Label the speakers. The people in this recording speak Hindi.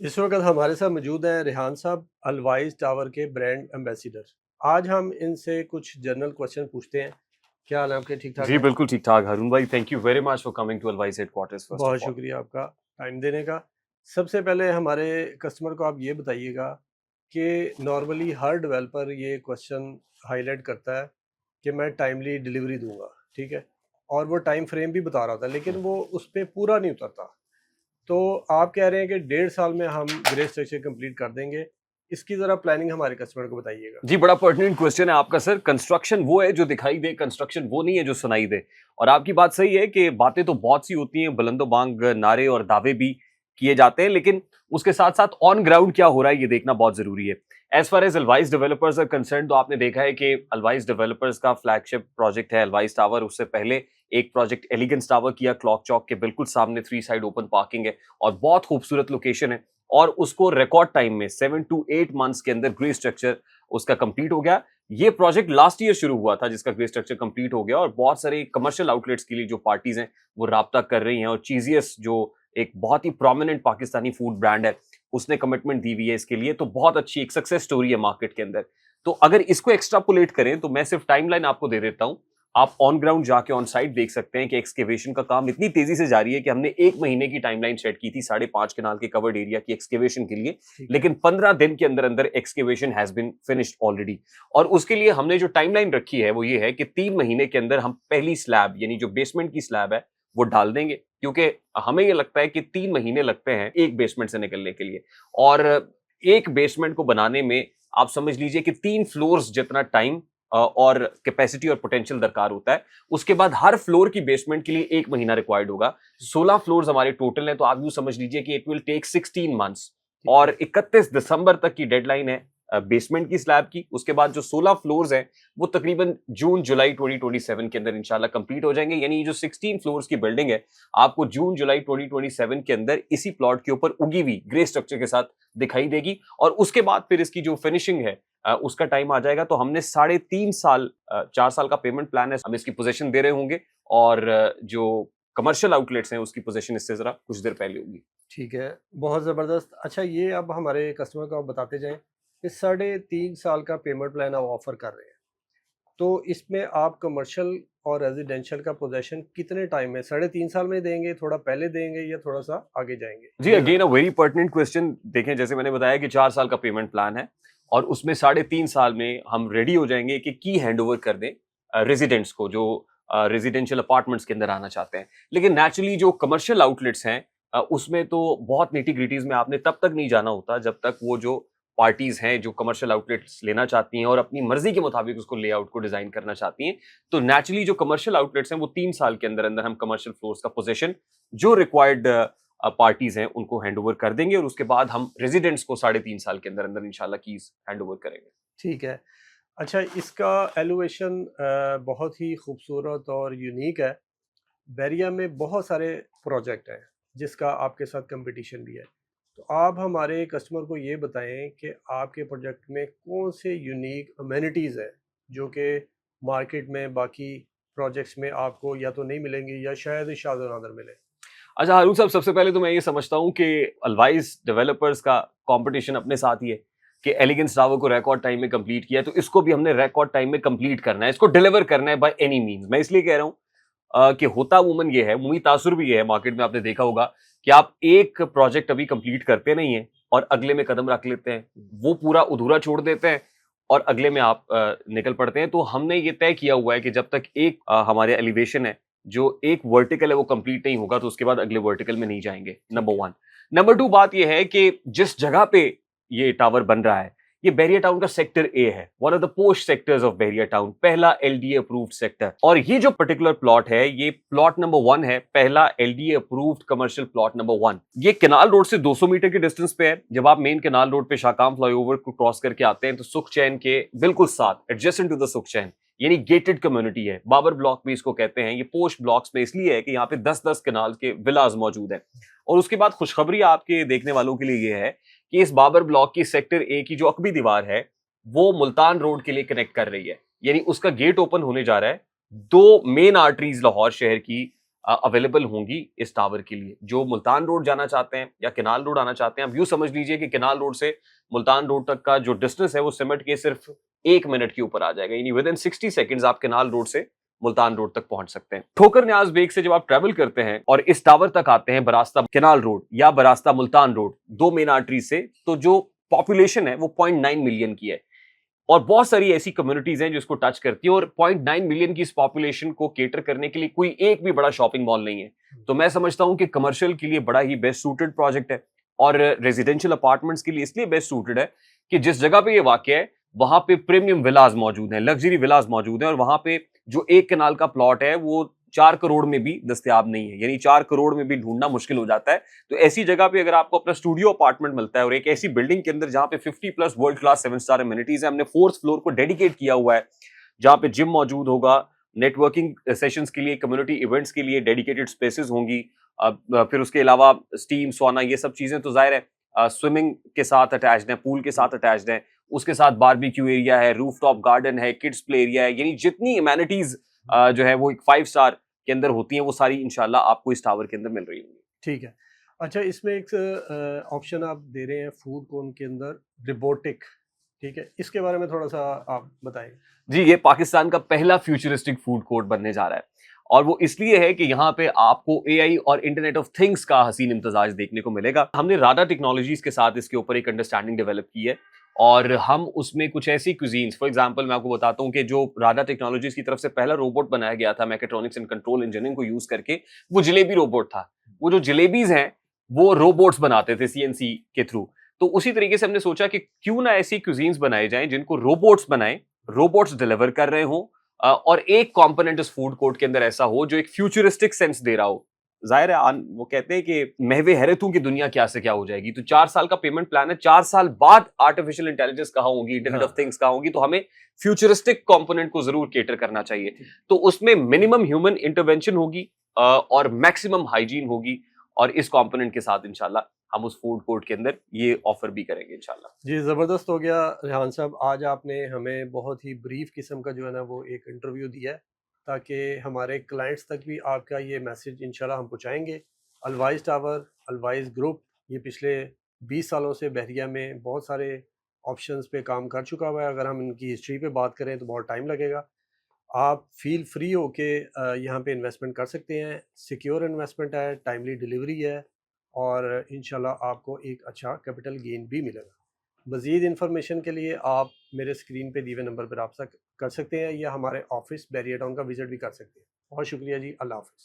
Speaker 1: इस वक्त हमारे साथ मौजूद हैं रेहान साहब, अलवाइज टावर के ब्रांड एम्बेसडर। आज हम इनसे कुछ जनरल क्वेश्चन पूछते हैं। क्या हाल है आपके? ठीक ठाक
Speaker 2: जी,
Speaker 1: हैं?
Speaker 2: बिल्कुल ठीक-ठाक हारून भाई, thank you very much for coming to advice headquarters first
Speaker 1: बहुत
Speaker 2: ऑफ ऑल।
Speaker 1: शुक्रिया आपका टाइम देने का। सबसे पहले हमारे कस्टमर को आप ये बताइएगा कि नॉर्मली हर डेवलपर ये क्वेश्चन हाईलाइट करता है कि मैं टाइमली डिलीवरी दूंगा, ठीक है, और वो टाइम फ्रेम भी बता रहा था, लेकिन वो उस पर पूरा नहीं उतरता। तो आप कह रहे हैं कि 1.5 साल में हम ग्रे स्ट्रक्चर कंप्लीट कर देंगे। इसकी ज़रा प्लानिंग हमारे कस्टमर को बताइएगा।
Speaker 2: जी, बड़ा पर्टिनेंट क्वेश्चन है आपका सर। कंस्ट्रक्शन वो है जो दिखाई दे, कंस्ट्रक्शन वो नहीं है जो सुनाई दे। और आपकी बात सही है कि बातें तो बहुत सी होती हैं, बुलंदो-बांग नारे और दावे भी किए जाते हैं, लेकिन उसके साथ-साथ ऑन ग्राउंड क्या हो रहा है ये देखना बहुत ज़रूरी है। As far as Alwise developers are concerned तो आपने देखा है कि अल्वाइस डेवलपर्स का फ्लैगशिप प्रोजेक्ट है अल्वाइस टावर। उससे पहले एक प्रोजेक्ट एलिगेंस टावर किया क्लॉक चौक के बिल्कुल सामने 3 साइड ओपन पार्किंग है और बहुत खूबसूरत लोकेशन है। और उसको रिकॉर्ड टाइम में 7 टू 8 मंथ्स के अंदर ग्रे स्ट्रक्चर उसका कंप्लीट हो गया। ये प्रोजेक्ट लास्ट ईयर शुरू हुआ था जिसका ग्रे स्ट्रक्चर कंप्लीट हो गया और बहुत सारे कमर्शियल आउटलेट्स के लिए जो पार्टीज हैं वो राब्ता कर रही हैं। और चीजियस जो एक बहुत ही प्रोमिनेंट पाकिस्तानी फूड ब्रांड है उसने कमिटमेंट दी हुई है इसके लिए। तो बहुत अच्छी एक सक्सेस स्टोरी है मार्केट के अंदर। तो अगर इसको एक्स्ट्रापोलेट करें तो मैं सिर्फ टाइमलाइन आपको दे देता हूं। आप ऑन ग्राउंड जाके ऑन साइट देख सकते हैं कि एक्सकेवेशन का काम इतनी तेजी से जारी है कि हमने 1 महीने की टाइमलाइन सेट की थी 5.5 कनाल के कवर्ड एरिया की एक्सकेवेशन के लिए,
Speaker 1: ठीक है।
Speaker 2: लेकिन 15 दिन के अंदर अंदर excavation has been finished already. और उसके लिए हमने जो टाइमलाइन रखी है वो ये है कि 3 महीने के अंदर हम पहली स्लैब यानी जो बेसमेंट की स्लैब है वो डाल देंगे, क्योंकि हमें ये लगता है कि 3 महीने लगते हैं एक बेसमेंट से निकलने के लिए। और एक बेसमेंट को बनाने में आप समझ लीजिए कि 3 फ्लोर्स जितना टाइम और कैपेसिटी और पोटेंशियल दरकार होता है। उसके बाद हर फ्लोर की बेसमेंट के लिए 1 महीना रिक्वायर्ड होगा। 16 फ्लोर्स हमारे टोटल हैं, तो आप यूं समझ लीजिए कि इट विल टेक 16 मंथ्स।
Speaker 1: ठीक
Speaker 2: और
Speaker 1: है।
Speaker 2: 31 दिसंबर तक की डेडलाइन है बेसमेंट की स्लैब की। उसके बाद जो 16 फ्लोर्स हैं वो तकरीबन जून जुलाई 2027 के अंदर इंशाल्लाह कंप्लीट हो जाएंगे। यानी जो 16 फ्लोर्स की बिल्डिंग है आपको जून जुलाई 2027 के अंदर इसी प्लॉट के ऊपर उगी हुई ग्रे स्ट्रक्चर के साथ दिखाई देगी। और उसके बाद फिर इसकी जो फिनिशिंग है उसका टाइम आ जाएगा। तो हमने 3.5 साल 4 साल का पेमेंट प्लान है, हम इसकी पोजीशन दे रहे होंगे। और जो कमर्शियल आउटलेट्स हैं उसकी पोजीशन इससे जरा कुछ देर पहले होगी।
Speaker 1: ठीक है। बहुत ज़बरदस्त। अच्छा, ये अब हमारे कस्टमर को आप बताते जाएं कि 3.5 साल का पेमेंट प्लान आप ऑफर कर रहे हैं, तो इसमें आप कमर्शियल और रेजिडेंशियल का पोजेशन कितने टाइम में, 3.5 साल में देंगे, थोड़ा पहले देंगे, या थोड़ा सा आगे जाएंगे?
Speaker 2: जी,
Speaker 1: ये
Speaker 2: अगेन
Speaker 1: जरा।
Speaker 2: A very pertinent question. देखें, जैसे मैंने बताया कि 4 साल का पेमेंट प्लान है और उसमें 3.5 साल में हम रेडी हो जाएंगे कि की हैंडओवर कर दें रेजिडेंट्स को, जो रेजिडेंशियल अपार्टमेंट्स के अंदर आना चाहते हैं। लेकिन नेचुरली जो कमर्शियल आउटलेट्स हैं उसमें तो बहुत निटी ग्रिटीज में आपने तब तक नहीं जाना होता जब तक वो जो पार्टीज हैं जो कमर्शियल आउटलेट्स लेना चाहती हैं और अपनी मर्जी के मुताबिक उसको लेआउट को डिजाइन करना चाहती हैं। तो नेचुरली जो कमर्शियल आउटलेट्स हैं वो 3 साल के अंदर अंदर हम कमर्शियल फ्लोर्स का पोजीशन जो रिक्वायर्ड पार्टीज हैं उनको हैंडओवर कर देंगे और उसके बाद हम रेजिडेंट्स को 3.5 साल के अंदर अंदर इंशाल्लाह कीज हैंडओवर करेंगे।
Speaker 1: ठीक है। अच्छा, इसका एलिवेशन बहुत ही खूबसूरत और यूनिक है। बैरिया में बहुत सारे प्रोजेक्ट हैं जिसका आपके साथ कंपटीशन भी है। तो आप हमारे कस्टमर को ये बताएं कि आपके प्रोजेक्ट में कौन से यूनिक अमेनिटीज़ हैं जो कि मार्केट में बाकी प्रोजेक्ट्स में आपको या तो नहीं मिलेंगे या शायद ही शायद नादर मिले।
Speaker 2: अच्छा हारून साहब, सबसे पहले तो मैं ये समझता हूँ कि अल्वाइस डेवलपर्स का कंपटीशन अपने साथ ही है कि एलिगेंस टावर को रिकॉर्ड टाइम में कंप्लीट किया है, तो इसको भी हमने रिकॉर्ड टाइम में कंप्लीट करना है, इसको डिलीवर करना है बाय एनी मींस। मैं इसलिए कह रहा हूँ कि होता अमूमन ये है, मुई तासुर भी ये है मार्केट में, आपने देखा होगा कि आप एक प्रोजेक्ट अभी कंप्लीट करते नहीं है और अगले में कदम रख लेते हैं, वो पूरा अधूरा छोड़ देते हैं और अगले में आप निकल पड़ते हैं। तो हमने ये तय किया हुआ है कि जब तक एक हमारे एलिवेशन है, जो एक वर्टिकल है वो कंप्लीट नहीं होगा तो उसके बाद अगले वर्टिकल में नहीं जाएंगे,
Speaker 1: ठीक
Speaker 2: नंबर
Speaker 1: है।
Speaker 2: 1। नंबर 2 बात ये है कि जिस जगह पे ये टावर बन रहा है ये बैरिया टाउन का सेक्टर ए है, one of the post sectors of Bairia town, पहला एलडीए अप्रूव्ड सेक्टर। और ये जो पर्टिकुलर प्लॉट है ये प्लॉट नंबर 1 है, पहला LDA approved commercial plot number 1। ये केनाल रोड से 200 मीटर के डिस्टेंस पे है। जब आप मेन केनाल रोड पे शाकाम फ्लाईओवर को क्रॉस करके आते हैं तो सुख चैन के बिल्कुल साथ, एडजेसेंट टू द सुख चैन, यानी गेटेड कम्युनिटी है, बाबर ब्लॉक भी इसको कहते हैं। ये पोस्ट ब्लॉक्स में इसलिए है कि यहाँ पे 10-10 कनाल के विलाज मौजूद है। और उसके बाद खुशखबरी आपके देखने वालों के लिए ये है कि इस बाबर ब्लॉक की सेक्टर ए की जो अकबी दीवार है वो मुल्तान रोड के लिए कनेक्ट कर रही है, यानी उसका गेट ओपन होने जा रहा है। 2 मेन आर्टरीज लाहौर शहर की अवेलेबल होंगी इस टावर के लिए। जो मुल्तान रोड जाना चाहते हैं या केनाल रोड आना चाहते हैं, आप यूँ समझ लीजिए कि केनाल रोड से मुल्तान रोड तक का जो डिस्टेंस है वो सिमट के सिर्फ 1 मिनट के ऊपर आ जाएगा, यानी विदिन 60 सेकंड्स आप केनाल रोड से मुल्तान रोड तक पहुंच सकते हैं। ठोकर न्याज बेग से जब आप ट्रेवल करते हैं और इस टावर तक आते हैं बरास्ता केनाल रोड या बरास्ता मुल्तान रोड, 2 मेन आर्टरी से, तो जो पॉपुलेशन है वो 0.9 मिलियन की है और बहुत सारी ऐसी कम्युनिटीज हैं जो इसको टच करती है और 0.9 मिलियन की इस पॉपुलेशन को केटर करने के लिए कोई एक भी बड़ा शॉपिंग मॉल नहीं है। तो मैं समझता हूं कि कमर्शियल के लिए बड़ा ही बेस्ट सूटेड प्रोजेक्ट है और रेजिडेंशियल अपार्टमेंट्स के लिए इसलिए बेस्ट सूटेड है कि जिस जगह पे ये वाकया है वहां पे प्रीमियम विलाज मौजूद हैं, लग्जरी विलाज मौजूद हैं और वहां पे जो 1 कनाल का प्लॉट है वो 4 करोड़ में भी दस्तयाब नहीं है, यानी 4 करोड़ में भी ढूंढना मुश्किल हो जाता है। तो ऐसी जगह पे अगर आपको अपना स्टूडियो अपार्टमेंट मिलता है और एक ऐसी बिल्डिंग के अंदर जहां पे 50+ वर्ल्ड क्लास 7 स्टार एमिनिटीज है, हमने 4th फ्लोर को डेडिकेट किया हुआ है जहां पे जिम मौजूद होगा, नेटवर्किंग सेशंस के लिए, कम्युनिटी इवेंट्स के लिए डेडिकेटेड स्पेसेस होंगी, फिर उसके अलावा स्टीम सौना ये सब चीजें तो जाहिर है स्विमिंग के साथ अटैच्ड है, पूल के साथ अटैच्ड है, उसके साथ बारबेक्यू एरिया है, रूफटॉप गार्डन है, किड्स प्ले एरिया है, यानी जितनी एमेनिटीज जो है वो एक 5 स्टार के अंदर होती हैं वो सारी इंशाल्लाह आपको इस टावर के अंदर मिल रही होंगी।
Speaker 1: ठीक है। अच्छा, इसमें एक ऑप्शन आप दे रहे हैं फूड कोन के अंदर रोबोटिक, ठीक है, इसके बारे में थोड़ा सा आप बताएं।
Speaker 2: जी, ये पाकिस्तान का पहला फ्यूचरिस्टिक फूड कोर्ट बनने जा रहा है और वो इसलिए है कि यहाँ पे आपको एआई और इंटरनेट ऑफ थिंग्स का हसीन इम्तिजाज देखने को मिलेगा। हमने राडा टेक्नोलॉजीज के साथ इसके ऊपर एक अंडरस्टैंडिंग डेवलप की है और हम उसमें कुछ ऐसी क्यूजीन्स, फॉर एग्जांपल मैं आपको बताता हूँ कि जो राडा टेक्नोलॉजीज की तरफ से पहला रोबोट बनाया गया था मैकेट्रॉनिक्स एंड कंट्रोल इंजीनियरिंग को यूज करके, वो जलेबी रोबोट था। वो जो जलेबीज हैं वो रोबोट्स बनाते थे सीएनसी के थ्रू। तो उसी तरीके से हमने सोचा कि क्यों ना ऐसी क्यूजीन्स बनाए जाएं जिनको रोबोट्स बनाएं, रोबोट्स डिलीवर कर रहे हों और एक कंपोनेंट इस फूड कोर्ट के अंदर ऐसा हो जो एक फ्यूचरिस्टिक सेंस दे रहा हो। जाहिर है वो कहते हैं कि महवे हैरतों की दुनिया क्या से क्या हो जाएगी, तो 4 साल का पेमेंट प्लान है, 4 साल बाद आर्टिफिशियल इंटेलिजेंस कहाँ होगी, इंटरनेट ऑफ थिंग्स कहाँ होगी, तो हमें फ्यूचरिस्टिक कंपोनेंट को जरूर केटर करना चाहिए। तो उसमें मिनिमम ह्यूमन इंटरवेंशन होगी और मैक्सिमम हाइजीन होगी और इस कंपोनेंट के साथ इंशाल्लाह हम उस फूड कोर्ट के अंदर ये ऑफर भी करेंगे इंशाल्लाह।
Speaker 1: जी, ज़बरदस्त हो गया रेहान साहब, आज आपने हमें बहुत ही ब्रीफ किस्म का जो है ना वो एक इंटरव्यू दिया है ताकि हमारे क्लाइंट्स तक भी आपका ये मैसेज इंशाल्लाह हम पहुँचाएंगे। अलवाइज टावर, अलवाइज ग्रुप ये पिछले 20 सालों से बहरिया में बहुत सारे ऑप्शंस पे काम कर चुका हुआ है। अगर हम इनकी हिस्ट्री पे बात करें तो बहुत टाइम लगेगा। आप फील फ्री हो के यहाँ पे इन्वेस्टमेंट कर सकते हैं। सिक्योर इन्वेस्टमेंट है, टाइमली डिलीवरी है और इंशाल्लाह आपको एक अच्छा कैपिटल गेन भी मिलेगा। मज़ीद इन्फॉर्मेशन के लिए आप मेरे स्क्रीन पे दिए हुए नंबर पर रब्ता कर सकते हैं या हमारे ऑफिस बैरियर टाउन का विज़िट भी कर सकते हैं। बहुत शुक्रिया जी, अल्लाह हाफ़िज़।